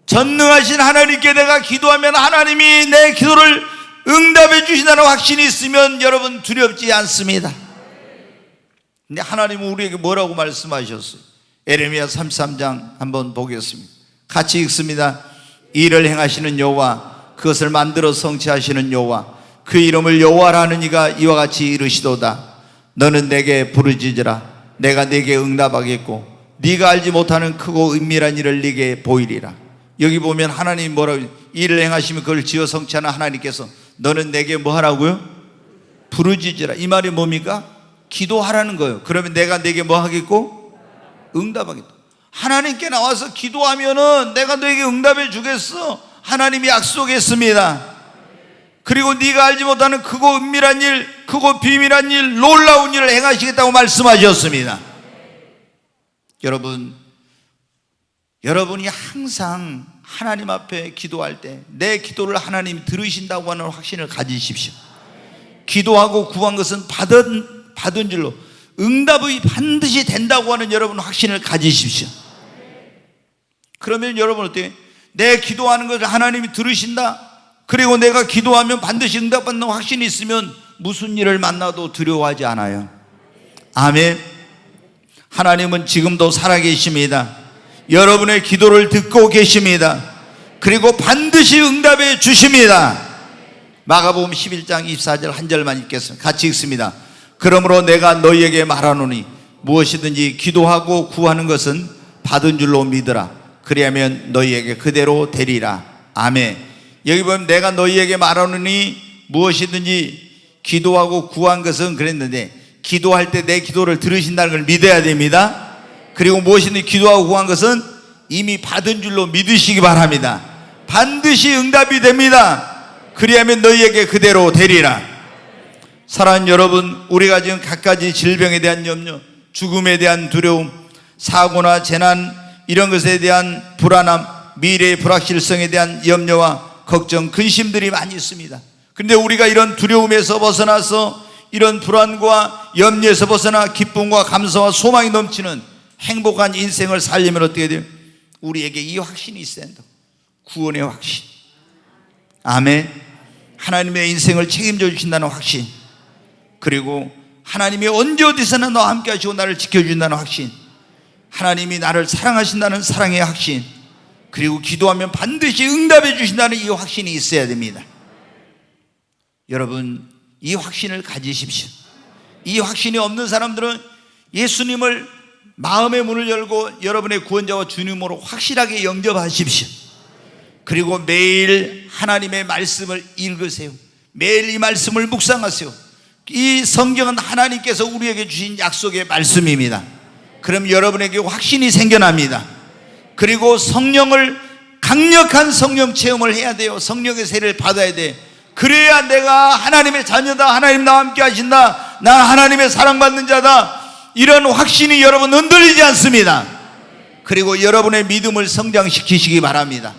전능하신 하나님께 내가 기도하면 하나님이 내 기도를 응답해 주신다는 확신이 있으면 여러분 두렵지 않습니다. 근데 하나님은 우리에게 뭐라고 말씀하셨어요? 에레미야 33장 한번 보겠습니다. 같이 읽습니다. 이를 행하시는 여호와, 그것을 만들어 성취하시는 여호와, 그 이름을 여호와라 하는 이가 이와 같이 이르시도다. 너는 내게 부르짖으라. 내가 네게 응답하겠고 네가 알지 못하는 크고 은밀한 일을 네게 보이리라. 여기 보면 하나님이 뭐라고, 이를 행하시면 그걸 지어 성취하는 하나님께서 너는 내게 뭐 하라고요? 부르짖으라. 이 말이 뭡니까? 기도하라는 거예요. 그러면 내가 네게 뭐 하겠고? 응답하겠다. 하나님께 나와서 기도하면은 내가 너에게 응답해 주겠어. 하나님이 약속했습니다. 그리고 네가 알지 못하는 크고 은밀한 일, 크고 비밀한 일, 놀라운 일을 행하시겠다고 말씀하셨습니다. 여러분이 항상 하나님 앞에 기도할 때 내 기도를 하나님이 들으신다고 하는 확신을 가지십시오. 기도하고 구한 것은 받은 줄로 응답이 반드시 된다고 하는 여러분 확신을 가지십시오. 그러면 여러분 어때요? 내 기도하는 것을 하나님이 들으신다, 그리고 내가 기도하면 반드시 응답받는 확신이 있으면 무슨 일을 만나도 두려워하지 않아요. 아멘. 하나님은 지금도 살아계십니다. 여러분의 기도를 듣고 계십니다. 그리고 반드시 응답해 주십니다. 마가복음 11장 24절 한 절만 읽겠습니다. 같이 읽습니다. 그러므로 내가 너희에게 말하노니 무엇이든지 기도하고 구하는 것은 받은 줄로 믿으라. 그리하면 너희에게 그대로 되리라. 아멘. 여기 보면 내가 너희에게 말하노니 무엇이든지 기도하고 구한 것은 그랬는데, 기도할 때 내 기도를 들으신다는 걸 믿어야 됩니다. 그리고 무엇이든지 기도하고 구한 것은 이미 받은 줄로 믿으시기 바랍니다. 반드시 응답이 됩니다. 그리하면 너희에게 그대로 되리라. 사랑하는 여러분, 우리가 지금 갖가지 질병에 대한 염려, 죽음에 대한 두려움, 사고나 재난 이런 것에 대한 불안함, 미래의 불확실성에 대한 염려와 걱정, 근심들이 많이 있습니다. 그런데 우리가 이런 두려움에서 벗어나서 이런 불안과 염려에서 벗어나 기쁨과 감사와 소망이 넘치는 행복한 인생을 살려면 어떻게 돼요? 우리에게 이 확신이 있어야 한다. 구원의 확신. 아멘. 하나님의 인생을 책임져 주신다는 확신, 그리고 하나님이 언제 어디서나 너와 함께 하시고 나를 지켜준다는 확신, 하나님이 나를 사랑하신다는 사랑의 확신, 그리고 기도하면 반드시 응답해 주신다는 이 확신이 있어야 됩니다. 여러분, 이 확신을 가지십시오. 이 확신이 없는 사람들은 예수님을 마음의 문을 열고 여러분의 구원자와 주님으로 확실하게 영접하십시오. 그리고 매일 하나님의 말씀을 읽으세요. 매일 이 말씀을 묵상하세요. 이 성경은 하나님께서 우리에게 주신 약속의 말씀입니다. 그럼 여러분에게 확신이 생겨납니다. 그리고 성령을, 강력한 성령 체험을 해야 돼요. 성령의 세례를 받아야 돼. 그래야 내가 하나님의 자녀다, 하나님 나와 함께 하신다, 나 하나님의 사랑받는 자다, 이런 확신이 여러분 흔들리지 않습니다. 그리고 여러분의 믿음을 성장시키시기 바랍니다.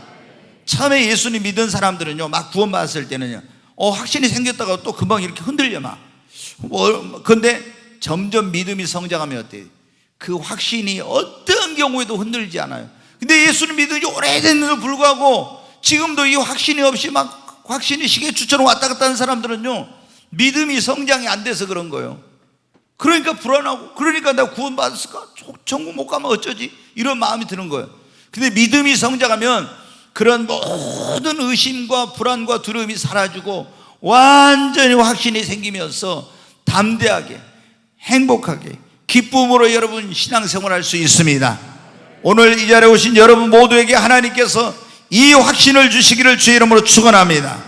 처음에 예수님 믿은 사람들은요, 막 구원받았을 때는요, 확신이 생겼다가 또 금방 이렇게 흔들려 막. 근데 점점 믿음이 성장하면 어때요? 그 확신이 어떤 경우에도 흔들리지 않아요. 근데 예수를 믿은 지 오래됐는데도 불구하고 지금도 이 확신이 없이 막 확신이 시계추처럼 왔다 갔다 하는 사람들은요, 믿음이 성장이 안 돼서 그런 거예요. 그러니까 불안하고, 그러니까 내가 구원받았을까? 천국 못 가면 어쩌지? 이런 마음이 드는 거예요. 근데 믿음이 성장하면 그런 모든 의심과 불안과 두려움이 사라지고 완전히 확신이 생기면서 담대하게, 행복하게, 기쁨으로 여러분 신앙생활할 수 있습니다. 오늘 이 자리에 오신 여러분 모두에게 하나님께서 이 확신을 주시기를 주의 이름으로 축원합니다.